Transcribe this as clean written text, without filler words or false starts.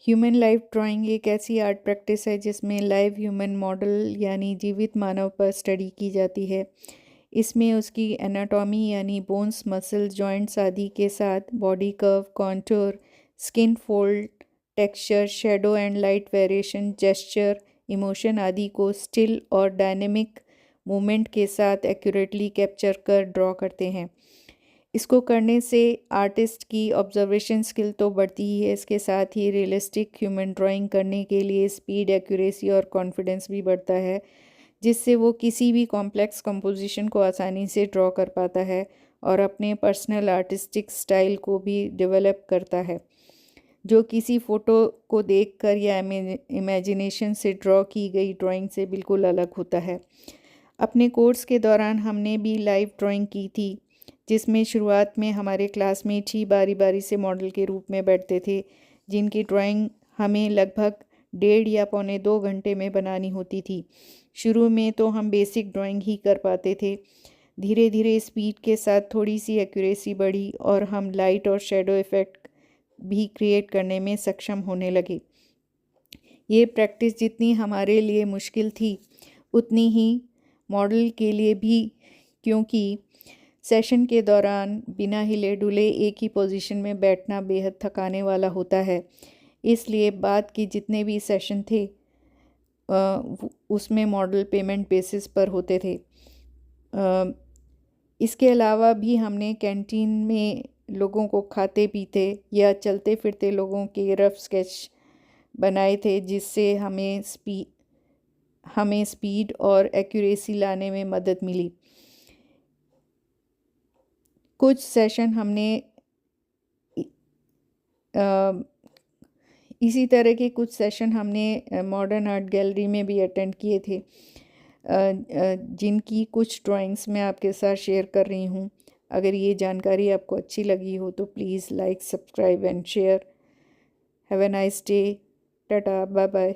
Human life drawing एक ऐसी art practice है जिसमें लाइव ह्यूमन मॉडल यानी जीवित मानव पर स्टडी की जाती है। इसमें उसकी एनाटॉमी यानी बोन्स, मसल्स, जॉइंट्स आदि के साथ body curve, contour, skin fold, texture, shadow and light variation, gesture, emotion आदि को स्टिल और डायनेमिक मूवमेंट के साथ एक्यूरेटली कैप्चर कर ड्रॉ करते हैं। इसको करने से आर्टिस्ट की ऑब्जर्वेशन स्किल तो बढ़ती ही है, इसके साथ ही रियलिस्टिक ह्यूमन ड्राइंग करने के लिए स्पीड, एक्यूरेसी और कॉन्फिडेंस भी बढ़ता है, जिससे वो किसी भी कॉम्प्लेक्स कंपोजिशन को आसानी से ड्रॉ कर पाता है और अपने पर्सनल आर्टिस्टिक स्टाइल को भी डेवलप करता है, जो किसी फ़ोटो को देखकर या इमेजिनेशन से ड्रॉ की गई ड्राइंग से बिल्कुल अलग होता है। अपने कोर्स के दौरान हमने भी लाइव ड्राइंग की थी, जिसमें शुरुआत में हमारे क्लासमेट ही बारी बारी से मॉडल के रूप में बैठते थे, जिनकी ड्राइंग हमें लगभग 1.5 या पौने 2 घंटे में बनानी होती थी। शुरू में तो हम बेसिक ड्राइंग ही कर पाते थे। धीरे धीरे स्पीड के साथ थोड़ी सी एक्यूरेसी बढ़ी और हम लाइट और शेडो इफ़ेक्ट भी क्रिएट करने में सक्षम होने लगे। ये प्रैक्टिस जितनी हमारे लिए मुश्किल थी उतनी ही मॉडल के लिए भी, क्योंकि सेशन के दौरान बिना हिले डुले एक ही पोजीशन में बैठना बेहद थकाने वाला होता है। इसलिए बाद के जितने भी सेशन थे उसमें मॉडल पेमेंट बेसिस पर होते थे। इसके अलावा भी हमने कैंटीन में लोगों को खाते पीते या चलते फिरते लोगों के रफ स्केच बनाए थे, जिससे हमें स्पीड और एक्यूरेसी लाने में मदद मिली। कुछ सेशन हमने इसी तरह के कुछ सेशन हमने मॉडर्न आर्ट गैलरी में भी अटेंड किए थे, जिनकी कुछ ड्राइंग्स मैं आपके साथ शेयर कर रही हूँ। अगर ये जानकारी आपको अच्छी लगी हो तो please like, subscribe and share. Have a nice day. Tata, bye bye.